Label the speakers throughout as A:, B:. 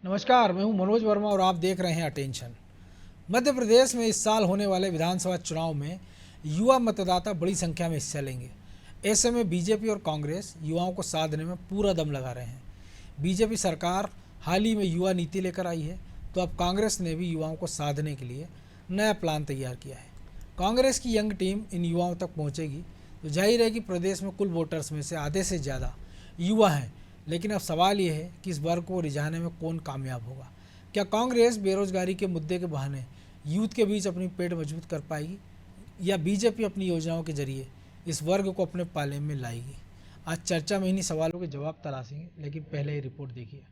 A: नमस्कार, मैं हूं मनोज वर्मा और आप देख रहे हैं अटेंशन। मध्य प्रदेश में इस साल होने वाले विधानसभा चुनाव में युवा मतदाता बड़ी संख्या में हिस्सा लेंगे। ऐसे में बीजेपी और कांग्रेस युवाओं को साधने में पूरा दम लगा रहे हैं। बीजेपी सरकार हाल ही में युवा नीति लेकर आई है, तो अब कांग्रेस ने भी युवाओं को साधने के लिए नया प्लान तैयार किया है। कांग्रेस की यंग टीम इन युवाओं तक पहुँचेगी तो जाहिर है कि प्रदेश में कुल वोटर्स में से आधे से ज़्यादा युवा हैं। लेकिन अब सवाल ये है कि इस वर्ग को रिझाने में कौन कामयाब होगा। क्या कांग्रेस बेरोजगारी के मुद्दे के बहाने यूथ के बीच अपनी पेड़ मजबूत कर पाएगी, या बीजेपी अपनी योजनाओं के जरिए इस वर्ग को अपने पाले में लाएगी? आज चर्चा में इन्हीं सवालों के जवाब तलाशेंगे, लेकिन पहले ही रिपोर्ट देखिए।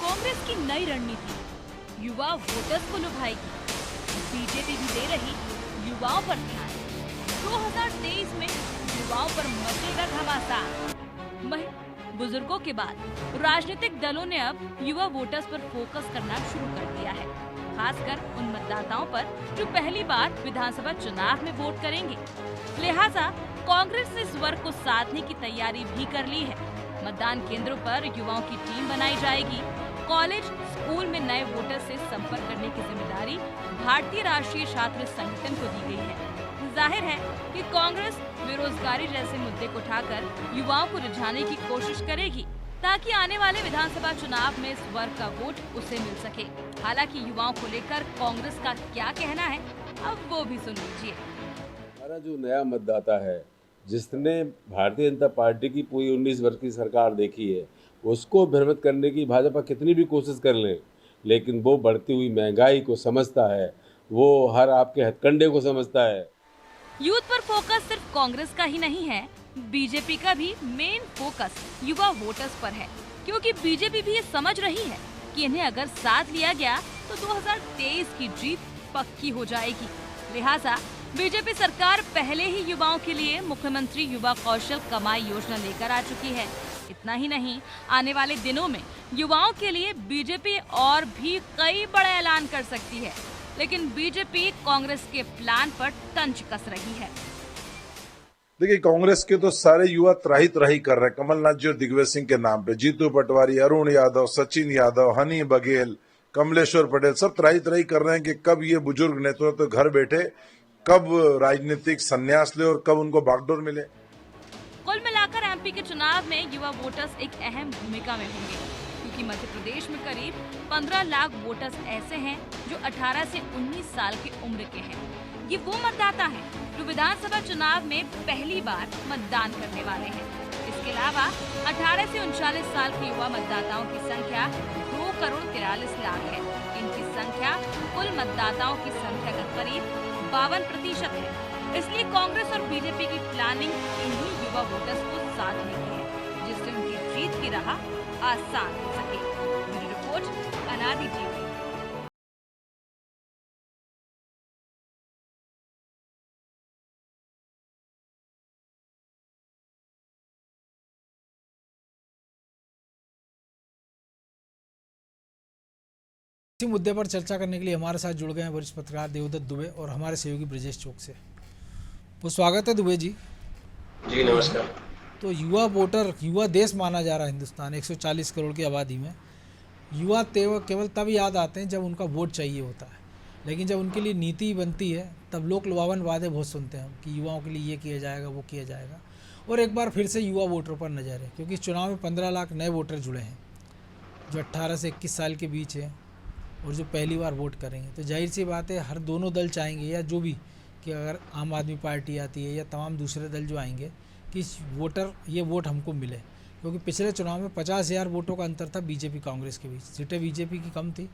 B: कांग्रेस की नई रणनीति युवा वोटर्स को लुभाएगी। बीजेपी भी दे रही युवाओं पर ध्यान। 2023 में युवाओं पर मचेगा घमासान। बुजुर्गों के बाद राजनीतिक दलों ने अब युवा वोटर्स पर फोकस करना शुरू कर दिया है, खासकर उन मतदाताओं पर जो पहली बार विधानसभा चुनाव में वोट करेंगे। लिहाजा कांग्रेस ने इस वर्ग को साधने की तैयारी भी कर ली है। मतदान केंद्रों पर युवाओं की टीम बनाई जाएगी। कॉलेज, स्कूल में नए वोटर से संपर्क करने की जिम्मेदारी भारतीय राष्ट्रीय छात्र संगठन को दी गई है। जाहिर है कि कांग्रेस बेरोजगारी जैसे मुद्दे को उठाकर युवाओं को रिझाने की कोशिश करेगी, ताकि आने वाले विधानसभा चुनाव में इस वर्ग का वोट उसे मिल सके। हालांकि युवाओं को लेकर कांग्रेस का क्या कहना है, अब वो भी सुन लीजिए।
C: हमारा जो नया मतदाता है, जिसने भारतीय जनता पार्टी की पूरी 19 वर्ष की सरकार देखी है, उसको भ्रमित करने की भाजपा कितनी भी कोशिश कर ले, लेकिन वो बढ़ती हुई महंगाई को समझता है, वो हर आपके हथकंडे को समझता है।
B: यूथ पर फोकस सिर्फ कांग्रेस का ही नहीं है, बीजेपी का भी मेन फोकस युवा वोटर्स पर है, क्योंकि बीजेपी भी ये समझ रही है कि इन्हें अगर साथ लिया गया तो 2023 की जीत पक्की हो जाएगी। लिहाजा बीजेपी सरकार पहले ही युवाओं के लिए मुख्यमंत्री युवा कौशल कमाई योजना लेकर आ चुकी है। इतना ही नहीं, आने वाले दिनों में युवाओं के लिए बीजेपी और भी कई बड़े ऐलान कर सकती है, लेकिन बीजेपी कांग्रेस के प्लान पर तंज कस रही है।
D: देखिए, कांग्रेस के तो सारे युवा त्राही त्राही कर रहे हैं कमलनाथ जी और दिग्विजय सिंह के नाम पे। जीतू पटवारी, अरुण यादव, सचिन यादव, हनी बघेल, कमलेश्वर पटेल सब त्राही त्राही कर रहे हैं कि कब ये बुजुर्ग नेता तो घर बैठे, कब राजनीतिक संन्यास ले और कब उनको बागडोर मिले।
B: कुल मिलाकर एमपी के चुनाव में युवा वोटर्स एक अहम भूमिका में होंगे, क्योंकि मध्य प्रदेश में करीब 15 लाख वोटर्स ऐसे हैं जो 18 से 19 साल की उम्र के हैं। ये वो मतदाता हैं जो विधानसभा चुनाव में पहली बार मतदान करने वाले हैं। इसके अलावा 18 से 39 साल के युवा मतदाताओं की संख्या 2 करोड़ 43 लाख है। इनकी संख्या कुल मतदाताओं की संख्या का करीब 52% है। इसलिए कांग्रेस और बीजेपी की प्लानिंग इन्हीं युवा वोटर्स को साधने की है, जिससे उनकी जीत की राह आसान हो सके। ब्यूरो रिपोर्ट, अनादि टीवी।
A: इसी मुद्दे पर चर्चा करने के लिए हमारे साथ जुड़ गए हैं वरिष्ठ पत्रकार देवदत्त दुबे और हमारे सहयोगी ब्रजेश चौक से। तो स्वागत है दुबे जी।
E: जी नमस्कार।
A: तो युवा वोटर, युवा देश माना जा रहा है हिंदुस्तान, 140 करोड़ की आबादी में युवा केवल तब याद आते हैं जब उनका वोट चाहिए होता है, लेकिन जब उनके लिए नीति बनती है तब लोग लुभावन वादे बहुत सुनते हैं कि युवाओं के लिए ये किया जाएगा, वो किया जाएगा। और एक बार फिर से युवा वोटर पर नज़र है, क्योंकि इस चुनाव में 15 लाख नए वोटर जुड़े हैं जो 18 से 21 साल के बीच हैं और जो पहली बार वोट करेंगे। तो जाहिर सी बात है, हर दोनों दल चाहेंगे, या जो भी, कि अगर आम आदमी पार्टी आती है या तमाम दूसरे दल जो आएंगे, कि वोटर ये वोट हमको मिले। क्योंकि पिछले चुनाव में 50,000 वोटों का अंतर था बीजेपी कांग्रेस के बीच। सीटें बीजेपी की कम थी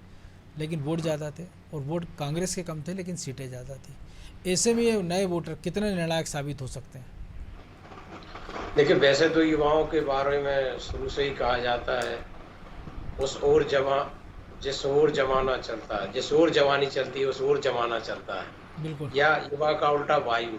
A: लेकिन वोट ज़्यादा थे, और वोट कांग्रेस के कम थे लेकिन सीटें ज़्यादा थी। ऐसे में ये नए वोटर कितने निर्णायक साबित हो सकते हैं?
E: देखिए, वैसे तो युवाओं के बारे में शुरू से ही कहा जाता है, जिस ओर जमाना चलता है, जिस ओर जवानी चलती है उस ओर जमाना चलता है।
A: बिल्कुल।
E: या युवा का उल्टा वायु,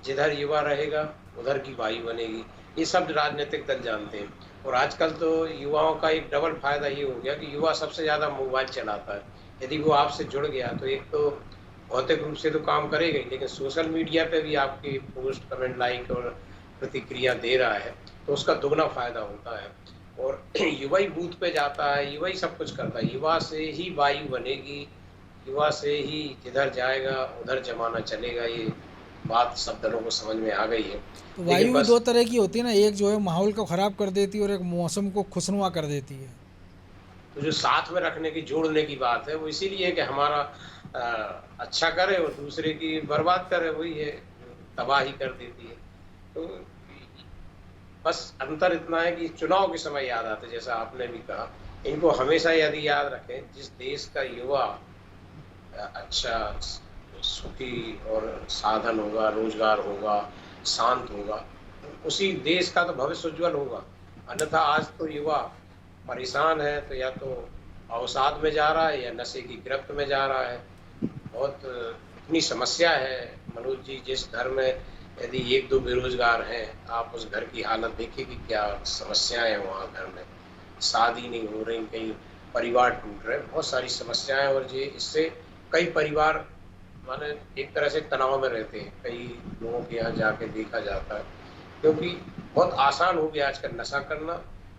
E: जिधर युवा रहेगा उधर की वायु बनेगी, ये सब राजनीतिक दल जानते हैं। और आजकल तो युवाओं का एक डबल फायदा ये हो गया कि युवा सबसे ज़्यादा मोबाइल चलाता है। यदि वो आपसे जुड़ गया तो एक तो भौतिक रूप से तो काम करेगा ही, लेकिन सोशल मीडिया पे भी आपकी पोस्ट, कमेंट, लाइक और प्रतिक्रिया दे रहा है, तो उसका दुगना फायदा होता है। और युवा ही बूथ पे जाता है, युवा ही सब कुछ करता है, युवा से ही वायु बनेगी, युवा से ही जिधर जाएगा उधर जमाना चलेगा। ये बात सब दलों को समझ में आ गई है।
A: तो
E: लेकिन
A: वायु भी
E: बस
A: दो तरह की होती है ना, एक जो है माहौल को ख़राब कर देती है और एक मौसम को खुशनुमा कर देती है।
E: तो जो साथ में रखने की, जोड़ने की बात है, वो इसीलिए कि हमारा अच्छा करे और दूसरे की बर्बाद करे, वही है जो तबाही कर देती है। तो बस अंतर इतना है कि चुनाव के समय याद आते, जैसा आपने भी कहा, इनको हमेशा यदि याद रखें, जिस देश का युवा अच्छा, सुखी और साधन होगा, रोजगार होगा, शांत होगा, उसी देश का तो भविष्य उज्जवल होगा। अन्यथा आज तो युवा परेशान है, तो या तो अवसाद में जा रहा है या नशे की गिरफ्त में जा रहा है। बहुत इतनी समस्या है मनोज जी, जिस घर में यदि एक दो बेरोजगार हैं, आप उस घर की हालत देखिए कि क्या समस्याएं हैं वहाँ घर में। शादी नहीं हो रही, कई परिवार टूट रहे, बहुत सारी समस्याएं। और ये इससे कई परिवार माने एक तरह से तनाव में रहते हैं। कई लोगों के यहाँ जाके देखा जाता है, क्योंकि बहुत आसान हो गया आजकल नशा करना,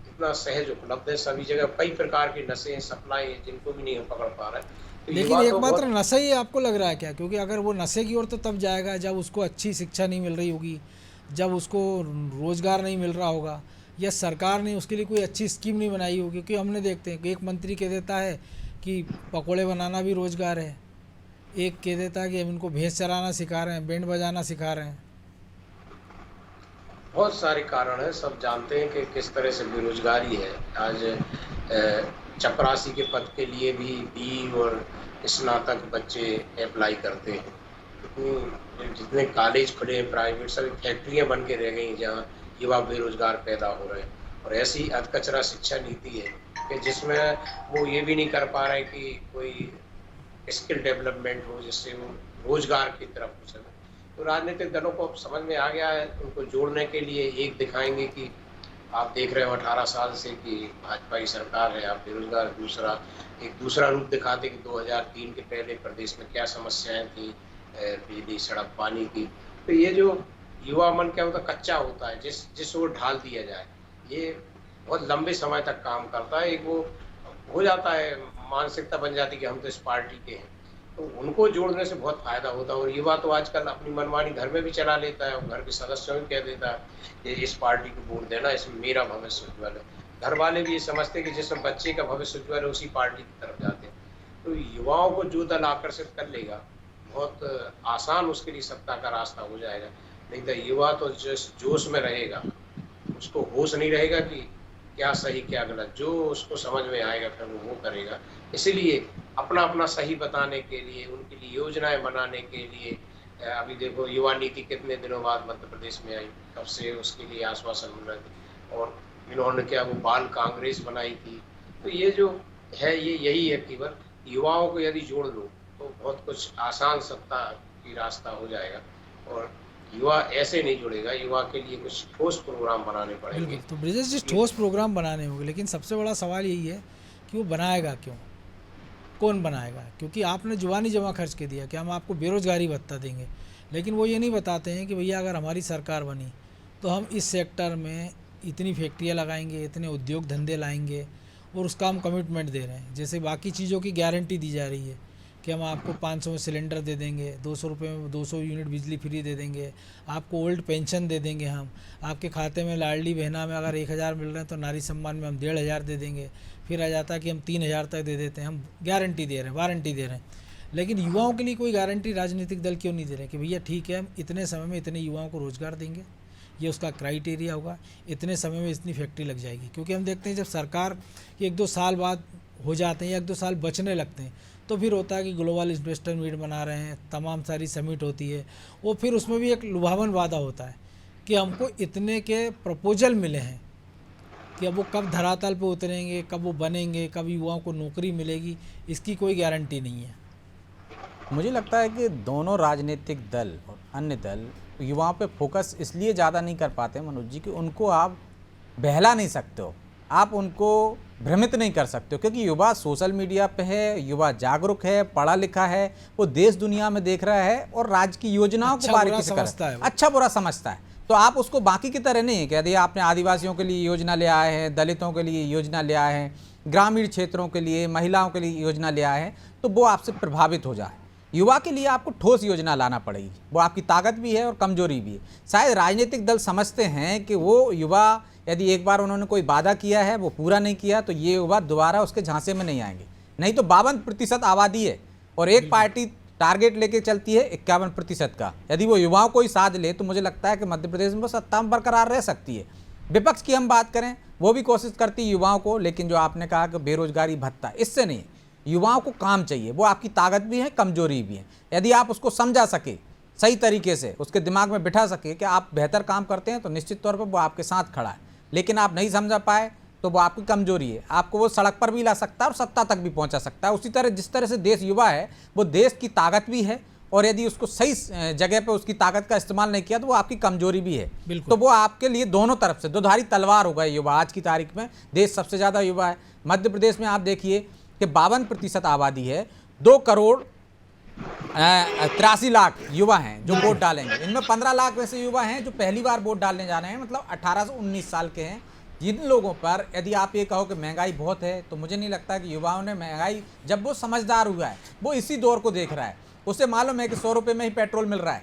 E: इतना सहज उपलब्ध है सभी जगह। कई प्रकार के नशे हैं, सप्लाई है, जिनको भी नहीं हम पकड़ पा रहे। तो
A: लेकिन
E: युवा तो
A: एकमात्र
E: बहुत
A: नशा ही आपको लग रहा है क्या? क्योंकि अगर वो नशे की ओर तो तब जाएगा जब उसको अच्छी शिक्षा नहीं मिल रही होगी, जब उसको रोजगार नहीं मिल रहा होगा, या सरकार ने उसके लिए कोई अच्छी स्कीम नहीं बनाई होगी। क्योंकि हमने देखते हैं कि एक मंत्री कह देता है कि पकोड़े बनाना भी रोजगार है, एक कह देता है कि हम इनको भैंस चराना सिखा रहे हैं, बैंड बजाना सिखा रहे हैं।
E: बहुत सारे कारण हैं, सब जानते हैं कि किस तरह से बेरोजगारी है। आज चपरासी के पद के लिए भी बी और स्नातक बच्चे अप्लाई करते हैं। जितने कॉलेज खुले हैं प्राइवेट, सभी फैक्ट्रियां बन के रह गई हैं जहाँ युवा बेरोजगार पैदा हो रहे हैं। और ऐसी अधकचरा शिक्षा नीति है कि जिसमें वो ये भी नहीं कर पा रहे कि कोई स्किल डेवलपमेंट हो जिससे वो रोजगार की तरफ हो सके। तो राजनीतिक दलों को अब समझ में आ गया है, उनको जोड़ने के लिए एक दिखाएंगे कि आप देख रहे हो 18 साल से कि भाजपा की सरकार है, आप बेरोजगार। दूसरा एक दूसरा रूप दिखाते कि 2003 के पहले प्रदेश में क्या समस्याएं थी, बिजली, सड़क, पानी की। तो ये जो युवा मन क्या होता कच्चा होता है, जिस ओर ढाल दिया जाए, ये बहुत लंबे समय तक काम करता है। एक वो हो जाता है, मानसिकता बन जाती है कि हम तो इस पार्टी के हैं। तो उनको जोड़ने से बहुत फायदा होता है। और युवा तो आजकल अपनी मनमानी घर में भी चला लेता है और घर के सदस्यों भी कह देता है कि इस पार्टी को वोट देना, इसमें मेरा भविष्य उज्ज्वल है। घर वाले भी ये समझते हैं कि जिसमें बच्चे का भविष्य उज्ज्वल है उसी पार्टी की तरफ जाते हैं। तो युवाओं को जो दल आकर्षित कर लेगा, बहुत आसान उसके लिए सत्ता का रास्ता हो जाएगा। नहीं तो युवा तो जिस जोश में रहेगा, उसको होश नहीं रहेगा कि क्या सही क्या गलत। जो उसको समझ में आएगा फिर वो करेगा। इसीलिए अपना अपना सही बताने के लिए, उनके लिए योजनाएं बनाने के लिए, अभी देखो युवा नीति कितने दिनों बाद मध्य प्रदेश में आई, कब से उसके लिए आश्वासन मिल रहे थे। और इन्होंने क्या वो बाल कांग्रेस बनाई थी। तो ये जो है ये यही है केवल युवाओं को यदि जोड़ लो तो बहुत कुछ आसान सत्ता की रास्ता हो जाएगा। और युवा ऐसे नहीं जुड़ेगा, युवा के लिए कुछ ठोस प्रोग्राम बनाने पड़ेंगे।
A: बिल्कुल, तो ब्रिजेश जी ठोस प्रोग्राम बनाने होंगे, लेकिन सबसे बड़ा सवाल यही है कि वो बनाएगा क्यों, कौन बनाएगा? क्योंकि आपने जुबानी जमा खर्च के दिया कि हम आपको बेरोजगारी भत्ता देंगे, लेकिन वो ये नहीं बताते हैं कि भैया अगर हमारी सरकार बनी तो हम इस सेक्टर में इतनी फैक्ट्रियाँ लगाएंगे, इतने उद्योग धंधे लाएंगे, और उसका हम कमिटमेंट दे रहे हैं। जैसे बाकी चीज़ों की गारंटी दी जा रही है कि हम आपको 500 में सिलेंडर दे देंगे, 200 रुपये में 200 यूनिट बिजली फ्री दे देंगे, आपको ओल्ड पेंशन दे देंगे, हम आपके खाते में लाडली बहना में अगर 1000 मिल रहे हैं तो नारी सम्मान में हम 1500 दे देंगे। फिर आ जाता है कि हम 3000 तक दे देते हैं। हम गारंटी दे रहे हैं, वारंटी दे रहे हैं, लेकिन युवाओं के लिए कोई गारंटी राजनीतिक दल क्यों नहीं दे रहे कि भैया ठीक है हम इतने समय में इतने युवाओं को रोज़गार देंगे, ये उसका क्राइटेरिया होगा, इतने समय में इतनी फैक्ट्री लग जाएगी। क्योंकि हम देखते हैं जब सरकार 1-2 साल बाद हो जाते हैं या 1-2 साल बचने लगते हैं तो फिर होता है कि ग्लोबल इन्वेस्टर मीट बना रहे हैं, तमाम सारी समिट होती है, वो फिर उसमें भी एक लुभावन वादा होता है कि हमको इतने के प्रपोजल मिले हैं कि अब वो कब धरातल पे उतरेंगे, कब वो बनेंगे, कब युवाओं को नौकरी मिलेगी, इसकी कोई गारंटी नहीं है।
F: मुझे लगता है कि दोनों राजनीतिक दल और अन्य दल युवाओं पे फोकस इसलिए ज़्यादा नहीं कर पाते मनोज जी कि उनको आप बहला नहीं सकते हो, आप उनको भ्रमित नहीं कर सकते हो, क्योंकि युवा सोशल मीडिया पे है, युवा जागरूक है, पढ़ा लिखा है, वो देश दुनिया में देख रहा है और राज्य की योजनाओं को बारीकी से
A: समझता है,
F: अच्छा बुरा समझता है। तो आप उसको बाकी की तरह नहीं है कि यदि आपने आदिवासियों के लिए योजना ले आए हैं, दलितों के लिए योजना ले आए हैं, ग्रामीण क्षेत्रों के लिए, महिलाओं के लिए योजना ले आए हैं, तो वो आपसे प्रभावित हो जाए। युवा के लिए आपको ठोस योजना लाना पड़ेगी, वो आपकी ताकत भी है और कमजोरी भी है। शायद राजनीतिक दल समझते हैं कि वो युवा यदि एक बार उन्होंने कोई वादा किया है वो पूरा नहीं किया तो ये युवा दोबारा उसके झांसे में नहीं आएंगे। नहीं तो 52% आबादी है और एक पार्टी टारगेट लेके चलती है 51% का। यदि वो युवाओं को ही साध ले तो मुझे लगता है कि मध्य प्रदेश में वो सत्ता में बरकरार रह सकती है। विपक्ष की हम बात करें, वो भी कोशिश करती है युवाओं को, लेकिन जो आपने कहा कि बेरोजगारी भत्ता, इससे नहीं। युवाओं को काम चाहिए, वो आपकी ताकत भी है, कमजोरी भी है। यदि आप उसको समझा सके, सही तरीके से उसके दिमाग में बिठा सके कि आप बेहतर काम करते हैं, तो निश्चित तौर पर वो आपके साथ खड़ा है। लेकिन आप नहीं समझा पाए तो वो आपकी कमजोरी है, आपको वो सड़क पर भी ला सकता है और सत्ता तक भी पहुंचा सकता है। उसी तरह जिस तरह से देश युवा है, वो देश की ताकत भी है, और यदि उसको सही जगह पे उसकी ताकत का इस्तेमाल नहीं किया तो वो आपकी कमजोरी भी है। तो वो आपके लिए दोनों तरफ से दुधारी तलवार होगा युवा। आज की तारीख में देश सबसे ज़्यादा युवा है। मध्य प्रदेश में आप देखिए कि 52% आबादी है, 2,83,00,000 युवा हैं जो वोट डालेंगे। इनमें 15 लाख वैसे युवा हैं जो पहली बार वोट डालने जा रहे हैं, मतलब 18 से 19 साल के हैं। जिन लोगों पर यदि आप ये कहो कि महंगाई बहुत है, तो मुझे नहीं लगता कि युवाओं ने महंगाई, जब वो समझदार हुआ है, वो इसी दौर को देख रहा है। उसे मालूम है कि 100 रुपये में ही पेट्रोल मिल रहा है,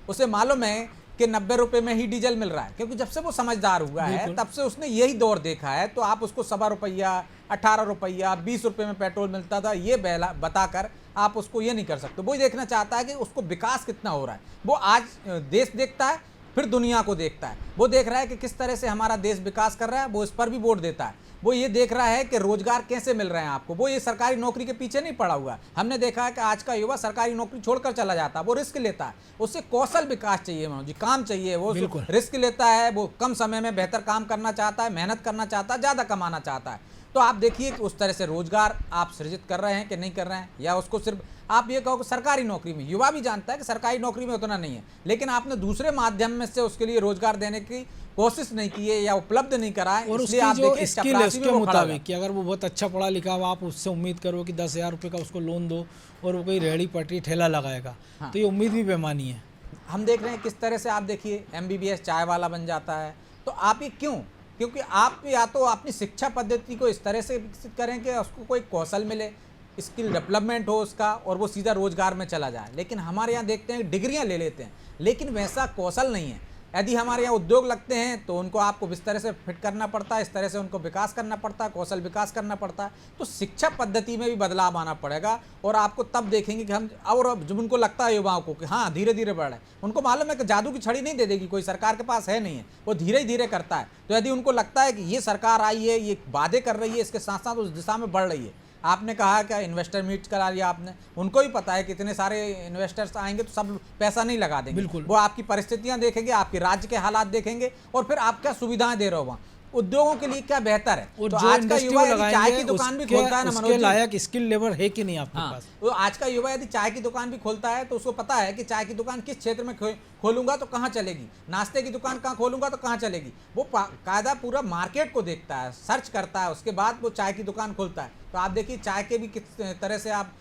F: उसे मालूम है कि 90 रुपये में ही डीजल मिल रहा है, क्योंकि जब से वो समझदार हुआ है तब से उसने यही दौर देखा है। तो आप उसको 1.25 रुपया, 18 रुपया, 20 रुपये में पेट्रोल मिलता था, ये बताकर आप उसको ये नहीं कर सकते। वो देखना चाहता है कि उसको विकास कितना हो रहा है। वो आज देश देखता है, फिर दुनिया को देखता है। वो देख रहा है कि किस तरह से हमारा देश विकास कर रहा है, वो इस पर भी वोट देता है। वो ये देख रहा है कि रोजगार कैसे मिल रहे हैं आपको। वो ये सरकारी नौकरी के पीछे नहीं पड़ा हुआ है। हमने देखा है कि आज का युवा सरकारी नौकरी छोड़कर चला जाता है, वो रिस्क लेता है। उससे कौशल विकास चाहिए मनोज जी, काम चाहिए। वो रिस्क लेता है, वो कम समय में बेहतर काम करना चाहता है, मेहनत करना चाहता है, ज़्यादा कमाना चाहता है। तो आप देखिए कि उस तरह से रोजगार आप सृजित कर रहे हैं कि नहीं कर रहे हैं, या उसको सिर्फ आप ये कहो कि सरकारी नौकरी में। युवा भी जानता है कि सरकारी नौकरी में उतना नहीं है, लेकिन आपने दूसरे माध्यम में से उसके लिए रोजगार देने की कोशिश नहीं की है या उपलब्ध नहीं करा है।
A: और उसकी जो स्किल है उसके मुताबिक कि अगर वो बहुत अच्छा पढ़ा लिखा हो, आप उससे उम्मीद करो कि 10,000 रुपये का उसको लोन दो और वो कोई रेहड़ी पटरी ठेला लगाएगा, तो ये उम्मीद भी बेमानी है।
F: हम देख रहे हैं किस तरह से आप देखिए MBBS चाय वाला बन जाता है। तो आप ये क्यों? क्योंकि आप या तो अपनी शिक्षा पद्धति को इस तरह से विकसित करें कि उसको कोई कौशल मिले, स्किल डेवलपमेंट हो उसका, और वो सीधा रोजगार में चला जाए। लेकिन हमारे यहाँ देखते हैं डिग्रियाँ ले लेते हैं, लेकिन वैसा कौशल नहीं है। यदि हमारे यहाँ उद्योग लगते हैं तो उनको आपको इस तरह से फिट करना पड़ता है, इस तरह से उनको विकास करना पड़ता है, कौशल विकास करना पड़ता है। तो शिक्षा पद्धति में भी बदलाव आना पड़ेगा, और आपको तब देखेंगे कि हम, और जब उनको लगता है युवाओं को कि हाँ धीरे धीरे बढ़ रहा है, उनको मालूम है कि जादू की छड़ी नहीं दे देगी कोई, सरकार के पास है नहीं है, वो धीरे धीरे करता है। तो यदि उनको लगता है कि ये सरकार आई है, ये वादे कर रही है, इसके साथ साथ उस दिशा में बढ़ रही है। आपने कहा कि इन्वेस्टर मीट करा लिया आपने, उनको भी पता है कि इतने सारे इन्वेस्टर्स आएंगे तो सब पैसा नहीं लगा देंगे। वो आपकी परिस्थितियां देखेंगे, आपके राज्य के हालात देखेंगे, और फिर आप क्या सुविधाएं दे रहे हो वहाँ, उद्योगों के लिए क्या बेहतर है।
A: और
F: तो
A: जो
F: आज का युवा यदि चाय की दुकान भी खोलता है ना मनोज,
A: लायक स्किल लेवल है कि नहीं आपके पास।
F: तो आज का युवा यदि चाय की दुकान भी खोलता है तो उसको पता है कि चाय की दुकान किस क्षेत्र में खोलूंगा तो कहाँ चलेगी, नाश्ते की दुकान कहाँ खोलूंगा तो कहाँ चलेगी। वो कायदा पूरा मार्केट को देखता है, सर्च करता है, उसके बाद वो चाय की दुकान खोलता है। तो आप देखिए चाय के भी किस तरह से आप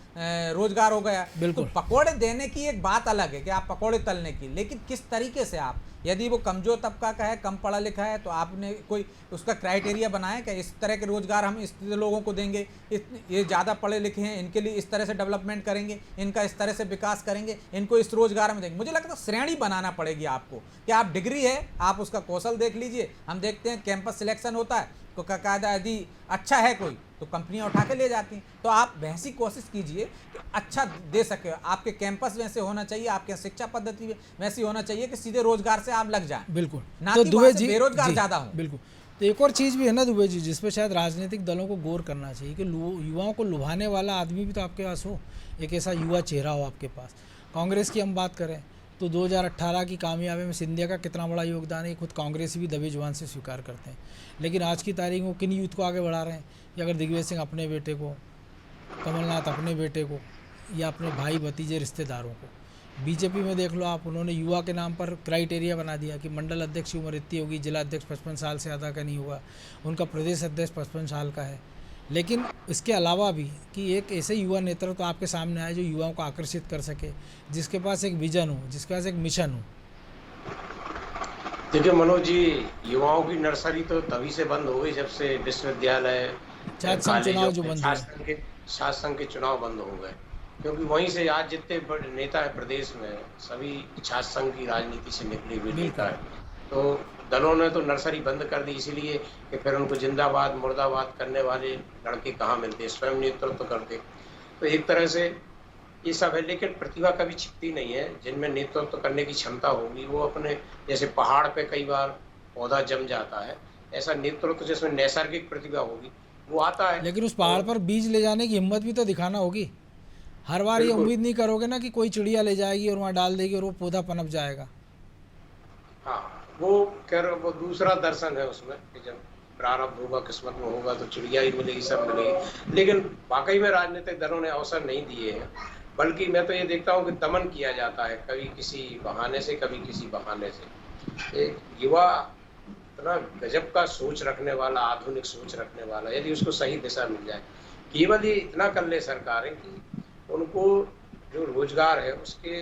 F: रोजगार हो गया। तो पकौड़े देने की एक बात अलग है कि आप पकौड़े तलने की, लेकिन किस तरीके से आप, यदि वो कमजोर तबका का है, कम पढ़ा लिखा है, तो आपने कोई उसका क्राइटेरिया बनाया कि इस तरह के रोजगार हम इस लोगों को देंगे, ये ज़्यादा पढ़े लिखे हैं, इनके लिए इस तरह से डेवलपमेंट करेंगे, इनका इस तरह से विकास करेंगे, इनको इस रोजगार में देंगे। मुझे लगता है श्रेणी बनाना पड़ेगी आपको कि आप डिग्री है, आप उसका कौशल देख लीजिए। हम देखते हैं कैंपस सिलेक्शन होता है तो कायदा यदि अच्छा है कोई तो कंपनियां उठा के ले जाती हैं। तो आप वैसी कोशिश कीजिए कि अच्छा दे सके, आपके कैंपस वैसे होना चाहिए, आपके शिक्षा पद्धति वैसी होना चाहिए कि सीधे रोजगार से आप लग जाएं।
A: बिल्कुल,
F: ना तो दुबे जी बेरोजगार ज़्यादा हो।
A: बिल्कुल। तो एक और चीज़ भी है ना दुबे जी, जिसपे शायद राजनीतिक दलों को गौर करना चाहिए कि युवाओं को लुभाने वाला आदमी भी तो आपके पास हो, एक ऐसा युवा चेहरा हो आपके पास। कांग्रेस की हम बात करें तो 2018 की कामयाबी में सिंधिया का कितना बड़ा योगदान है, खुद कांग्रेसी भी दबे जुबान से स्वीकार करते हैं। लेकिन आज की तारीख में किन यूथ को आगे बढ़ा रहे हैं, या अगर दिग्विजय सिंह अपने बेटे को, कमलनाथ अपने बेटे को, या अपने भाई भतीजे रिश्तेदारों को, बीजेपी में देख लो आप, उन्होंने युवा के नाम पर क्राइटेरिया बना दिया कि मंडल अध्यक्ष की उम्र इतनी होगी, जिला अध्यक्ष 55 साल से ज़्यादा का नहीं होगा, उनका प्रदेश अध्यक्ष 55 साल का है। लेकिन इसके अलावा भी कि एक ऐसे युवा नेतृत्व तो आपके सामने आए जो युवाओं को आकर्षित कर सके, जिसके पास एक विजन हो, जिसके पास एक मिशन हो।
E: देखिए मनोज जी, युवाओं की नर्सरी तो तभी से बंद हो गई जब से विश्वविद्यालय,
A: छात्र संघ चुनाव जो बंद हुए,
E: छात्र संघ के चुनाव बंद हो गए, क्योंकि वहीं से आज जितने बड़े नेता है प्रदेश में सभी छात्र संघ की राजनीति से निकले हुए नेता है। तो दलों ने तो नर्सरी बंद कर दी, इसीलिए कि फिर उनको जिंदाबाद मुर्दाबाद करने वाले लड़के कहाँ मिलते, स्वयं नेतृत्व करते। तो एक तरह से ये सब है, लेकिन प्रतिभा कभी छिपती नहीं है। जिनमें नेतृत्व करने की क्षमता होगी वो अपने, जैसे पहाड़ पे कई बार पौधा जम जाता है, ऐसा नेतृत्व जिसमें नैसर्गिक प्रतिभा होगी वो आता है।
A: लेकिन उस पहाड़ पर बीज ले जाने की हिम्मत भी तो दिखाना होगी। हर बार ये उम्मीद नहीं करोगे ना कि कोई चिड़िया ले जाएगी और वहाँ डाल देगी और वो पौधा पनप जाएगा।
E: हाँ, वो दूसरा दर्शन है उसमें कि जब प्रारब्ध होगा, किस्मत में होगा तो चिड़िया ही मिलेगी, सब मिलेगी। लेकिन वाकई में राजनीतिक दलों ने अवसर नहीं दिए हैं, बल्कि मैं तो ये देखता हूँ कि दमन किया जाता है, कभी किसी बहाने से, कभी किसी बहाने से। एक युवा इतना गजब का सोच रखने वाला, आधुनिक सोच रखने वाला, यदि उसको सही दिशा मिल जाए, केवल ये इतना कर ले सरकारें कि उनको जो रोजगार है उसके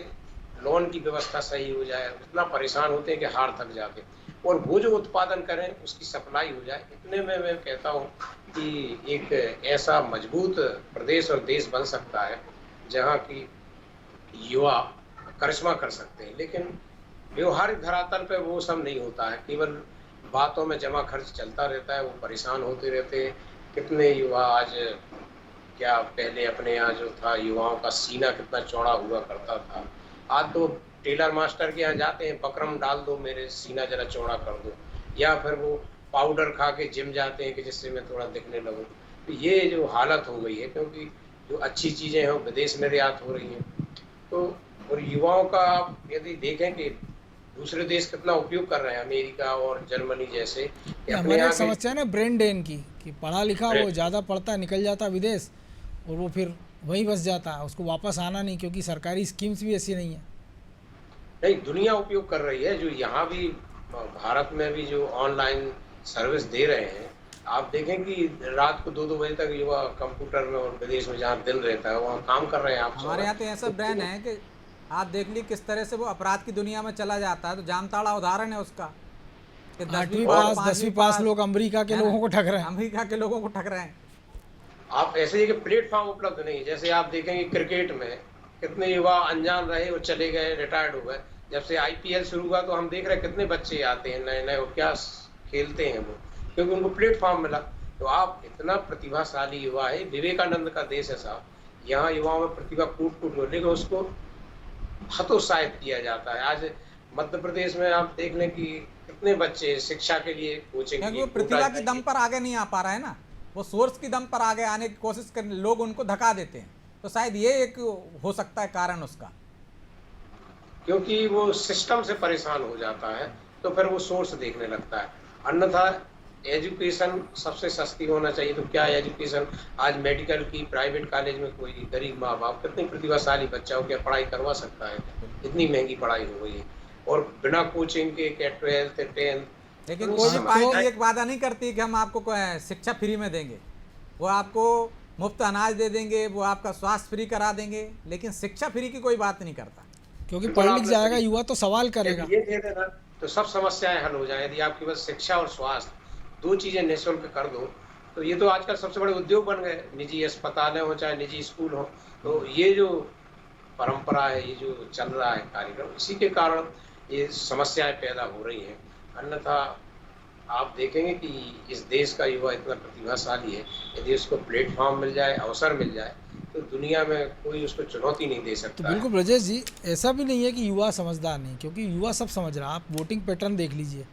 E: लोन की व्यवस्था सही हो जाए। इतना परेशान होते हैं कि हार थक जाते, और वो जो उत्पादन करें उसकी सप्लाई हो जाए। इतने में मैं कहता हूँ कि एक ऐसा मजबूत प्रदेश और देश बन सकता है जहाँ की युवा करिश्मा कर सकते हैं। लेकिन व्यवहारिक धरातल पे वो सब नहीं होता है, केवल बातों में जमा खर्च चलता रहता है, वो परेशान होते रहते हैं। कितने युवा आज, क्या पहले अपने यहाँ जो था युवाओं का सीना कितना चौड़ा हुआ करता था, आज तो टेलर मास्टर के यहाँ जाते हैं, बकरम डाल दो, मेरे सीना जरा चौड़ा कर दो, या फिर वो पाउडर खा के जिम जाते हैं कि जिससे मैं थोड़ा दिखने लगूं। तो ये जो हालत हो गई है, क्योंकि जो अच्छी चीज़ें हैं वो विदेश निर्यात हो रही हैं। तो और युवाओं का आप यदि देखें कि दूसरे देश कितना उपयोग कर रहे हैं, अमेरिका और जर्मनी जैसे,
A: हमारे एक समस्या है ना ब्रेन ड्रेन की, कि पढ़ा लिखा वो ज़्यादा पढ़ता निकल जाता विदेश और वो फिर वहीं बस जाता है, उसको वापस आना नहीं, क्योंकि सरकारी स्कीम्स भी ऐसी नहीं है।
E: नहीं, दुनिया उपयोग कर रही है। जो यहाँ भी भारत में भी जो ऑनलाइन सर्विस दे रहे हैं, आप देखें कि रात को 2-2 बजे तक युवा कंप्यूटर में, और विदेश में जहाँ दिन रहता है वहाँ काम कर रहे हैं। आप
F: हमारे यहाँ तो ऐसा ब्रेन है कि आप देख ली किस तरह से वो अपराध की दुनिया में चला जाता है। तो जामताड़ा उदाहरण है उसका कि
A: 8वीं पास 10वीं पास लोग अमेरिका के लोगों को ठग रहे हैं।
F: अमेरिका के लोगों को ठग रहे हैं।
E: आप ऐसे ही कि प्लेटफॉर्म उपलब्ध नहीं। जैसे आप देखेंगे क्रिकेट में कितने युवा अनजान रहे और चले गए, रिटायर्ड हो गए। जब से IPL शुरू हुआ तो हम देख रहे हैं कितने बच्चे आते हैं नए नए, और क्या खेलते हैं वो, क्योंकि उनको प्लेटफॉर्म मिला। तो आप इतना प्रतिभाशाली युवा है, विवेकानंद का देश है साहब, यहाँ युवाओं में प्रतिभा कूट कूट हो, लेकिन उसको हतोत्साहित किया जाता है। आज मध्य प्रदेश में आप देख लें कि कितने बच्चे शिक्षा के लिए कोचिंग,
F: क्योंकि वो प्रतिभा के दम पर आगे नहीं आ पा रहा है ना, वो सोर्स की दम पर आगे आने की कोशिश कर, लोग उनको धक्का देते हैं। तो शायद ये एक हो सकता है कारण उसका,
E: क्योंकि वो सिस्टम से परेशान हो जाता है तो फिर वो सोर्स देखने लगता है। अन्यथा एजुकेशन सबसे सस्ती होना चाहिए। तो क्या एजुकेशन आज मेडिकल की प्राइवेट कॉलेज में कोई गरीब माँ बाप कितनी प्रतिभाशाली बच्चा हो क्या पढ़ाई करवा सकता है? इतनी महंगी पढ़ाई हो गई है, और बिना कोचिंग के 12th 10th।
F: लेकिन कोई भी पार्टी एक वादा नहीं करती कि हम आपको शिक्षा फ्री में देंगे, वो आपको मुफ्त अनाज दे देंगे, वो आपका स्वास्थ्य फ्री करा देंगे, लेकिन शिक्षा फ्री की कोई बात नहीं करता।
A: क्योंकि पढ़ लिख जाएगा युवा तो सवाल करेगा।
E: ये दे देना तो सब समस्याएं हल हो जाए। यदि आपके पास शिक्षा और स्वास्थ्य 2 चीजें निःशुल्क कर दो, तो ये तो आजकल सबसे बड़े उद्योग बन गए। निजी अस्पताल हो चाहे निजी स्कूल हो, तो ये जो परंपरा है, ये जो चल रहा है कार्यक्रम, इसी के कारण ये समस्याएं पैदा हो रही हैं। अन्यथा आप देखेंगे कि इस देश का युवा इतना प्रतिभाशाली है, यदि उसको प्लेटफॉर्म मिल जाए, अवसर मिल जाए, तो दुनिया में कोई उसको चुनौती नहीं दे सकता।
A: तो बिल्कुल ब्रजेश जी, ऐसा भी नहीं है कि युवा समझदार नहीं, क्योंकि युवा सब समझ रहा है। आप वोटिंग पैटर्न देख लीजिए,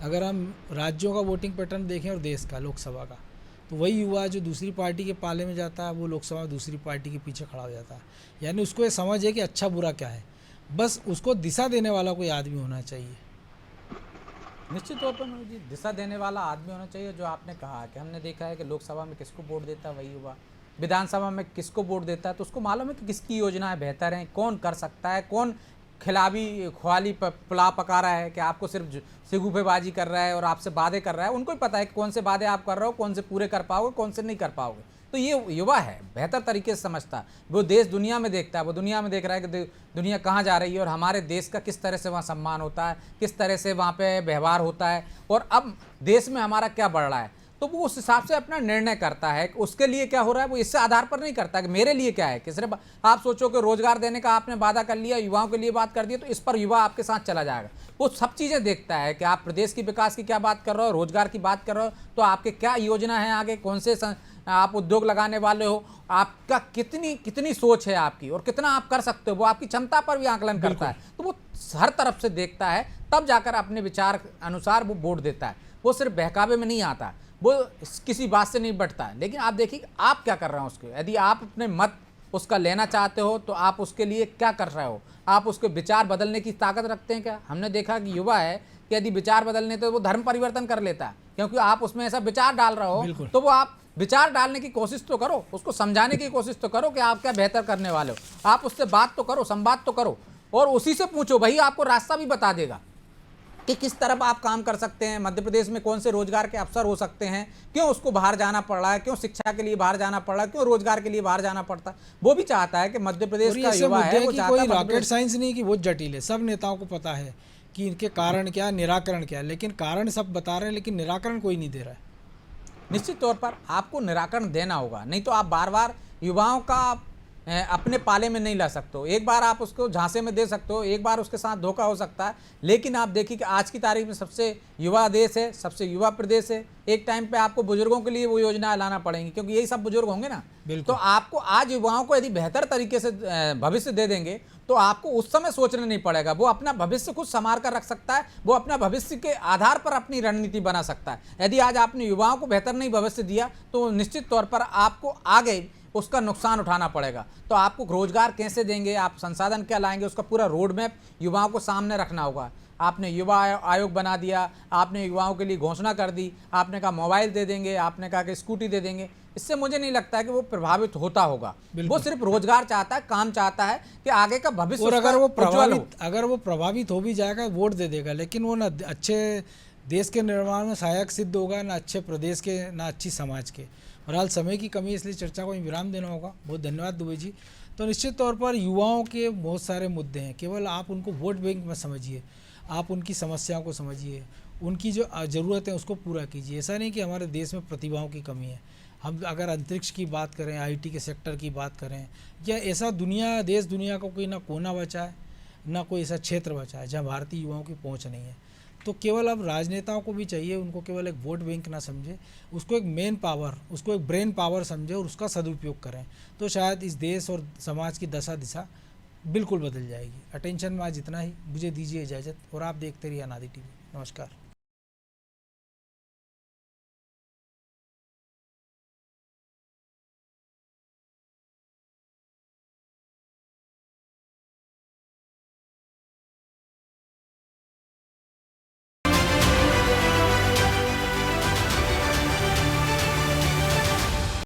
A: अगर हम राज्यों का वोटिंग पैटर्न देखें और देश का, लोकसभा का, तो वही युवा जो दूसरी पार्टी के पाले में जाता है वो लोकसभा में दूसरी पार्टी के पीछे खड़ा हो जाता है। यानी उसको ये समझ है कि अच्छा बुरा क्या है, बस उसको दिशा देने वाला कोई आदमी होना चाहिए।
F: निश्चित तौर पर दिशा देने वाला आदमी होना चाहिए। जो आपने कहा कि हमने देखा है कि लोकसभा में किसको वोट देता है वही युवा विधानसभा में किसको वोट देता है तो उसको मालूम है कि किसकी योजनाएं बेहतर हैं, कौन कर सकता है, कौन खुआली पुलाव पका रहा है कि आपको सिर्फ सिगुफेबाजी कर रहा है और आपसे वादे कर रहा है। उनको ही पता है कि कौन से वादे आप कर रहे हो, कौन से पूरे कर पाओगे, कौन से नहीं कर पाओगे। तो ये युवा है, बेहतर तरीके से समझता है, वो देश दुनिया में देखता है, वो दुनिया में देख रहा है कि दुनिया कहाँ जा रही है और हमारे देश का किस तरह से वहाँ सम्मान होता है, किस तरह से वहाँ पे व्यवहार होता है और अब देश में हमारा क्या बढ़ रहा है। तो वो उस हिसाब से अपना निर्णय करता है कि उसके लिए क्या हो रहा है। वो इससे आधार पर नहीं करता कि मेरे लिए क्या है, कि सिर्फ आप सोचो कि रोजगार देने का आपने वादा कर लिया, युवाओं के लिए बात कर दी तो इस पर युवा आपके साथ चला जाएगा। वो सब चीज़ें देखता है कि आप प्रदेश की विकास की क्या बात कर रहे हो, रोजगार की बात कर रहे हो, तो आपके क्या योजना है आगे, कौन से आप उद्योग लगाने वाले हो, आपका कितनी सोच है आपकी और कितना आप कर सकते हो, वो आपकी क्षमता पर भी आकलन करता है। तो वो हर तरफ से देखता है, तब जाकर अपने विचार अनुसार वो वोट देता है। वो सिर्फ बहकावे में नहीं आता, वो किसी बात से नहीं बटता है। लेकिन आप देखिए आप क्या कर रहे हो उसके, यदि आप अपने मत उसका लेना चाहते हो तो आप उसके लिए क्या कर रहे हो, आप उसके विचार बदलने की ताकत रखते हैं क्या। हमने देखा कि युवा है कि यदि विचार बदलने तो वो धर्म परिवर्तन कर लेता है, क्योंकि आप उसमें ऐसा विचार डाल रहे हो तो वो आप विचार डालने की कोशिश तो करो, उसको समझाने की कोशिश तो करो कि आप क्या बेहतर करने वाले हो, आप उससे बात तो करो, संवाद तो करो और उसी से पूछो, भाई आपको रास्ता भी बता देगा कि किस तरफ आप काम कर सकते हैं, मध्य प्रदेश में कौन से रोजगार के अवसर हो सकते हैं, क्यों उसको बाहर जाना पड़ रहा है, क्यों शिक्षा के लिए बाहर जाना पड़ रहा है, क्यों रोजगार के लिए बाहर जाना पड़ता है। वो भी चाहता है कि मध्य प्रदेश का युवा है, वो चाहता है।
A: कोई रॉकेट साइंस नहीं कि वो जटिल है, सब नेताओं को पता है कि इनके कारण क्या, निराकरण क्या है, लेकिन कारण सब बता रहे हैं लेकिन निराकरण कोई नहीं दे रहा है।
F: निश्चित तौर पर आपको निराकरण देना होगा, नहीं तो आप बार बार युवाओं का अपने पाले में नहीं ला सकते हो। एक बार आप उसको झांसे में दे सकते हो, एक बार उसके साथ धोखा हो सकता है, लेकिन आप देखिए कि आज की तारीख में सबसे युवा देश है, सबसे युवा प्रदेश है। एक टाइम पे आपको बुजुर्गों के लिए वो योजना लाना पड़ेंगी, क्योंकि यही सब बुजुर्ग होंगे ना। तो आपको आज युवाओं को यदि बेहतर तरीके से भविष्य दे देंगे तो आपको उस समय सोचना नहीं पड़ेगा, वो अपना भविष्य खुद संवार कर रख सकता है, वो अपना भविष्य के आधार पर अपनी रणनीति बना सकता है। यदि आज आपने युवाओं को बेहतर नहीं भविष्य दिया तो निश्चित तौर पर आपको आगे उसका नुकसान उठाना पड़ेगा। तो आपको रोजगार कैसे देंगे, आप संसाधन क्या लाएंगे, उसका पूरा रोड मैप युवाओं को सामने रखना होगा। आपने युवा आयोग बना दिया, आपने युवाओं के लिए घोषणा कर दी, आपने कहा मोबाइल दे देंगे, आपने कहा कि स्कूटी दे देंगे, इससे मुझे नहीं लगता है कि वो प्रभावित होता होगा। वो सिर्फ रोजगार चाहता है, काम चाहता है कि आगे का भविष्य।
A: और अगर वो प्रभावित हो भी जाएगा वोट दे देगा, लेकिन वो ना अच्छे देश के निर्माण में सहायक सिद्ध होगा, ना अच्छे प्रदेश के, ना अच्छी समाज के। और हाल समय की कमी, इसलिए चर्चा को विराम देना होगा। बहुत धन्यवाद दुबे जी। तो निश्चित तौर पर युवाओं के बहुत सारे मुद्दे हैं, केवल आप उनको वोट बैंक में समझिए, आप उनकी समस्याओं को समझिए, उनकी जो ज़रूरत है उसको पूरा कीजिए। ऐसा नहीं कि हमारे देश में प्रतिभाओं की कमी है। हम अगर अंतरिक्ष की बात करें, IT के सेक्टर की बात करें, या ऐसा देश दुनिया का कोई ना कोना बचा है, ना कोई ऐसा क्षेत्र बचा है जहाँ भारतीय युवाओं की पहुँच नहीं है। तो केवल अब राजनेताओं को भी चाहिए, उनको केवल एक वोट बैंक ना समझे, उसको एक मेन पावर, उसको एक ब्रेन पावर समझे और उसका सदुपयोग करें, तो शायद इस देश और समाज की दशा दिशा बिल्कुल बदल जाएगी। अटेंशन में आज इतना ही, मुझे दीजिए इजाज़त और आप देखते रहिए अनादि TV। नमस्कार।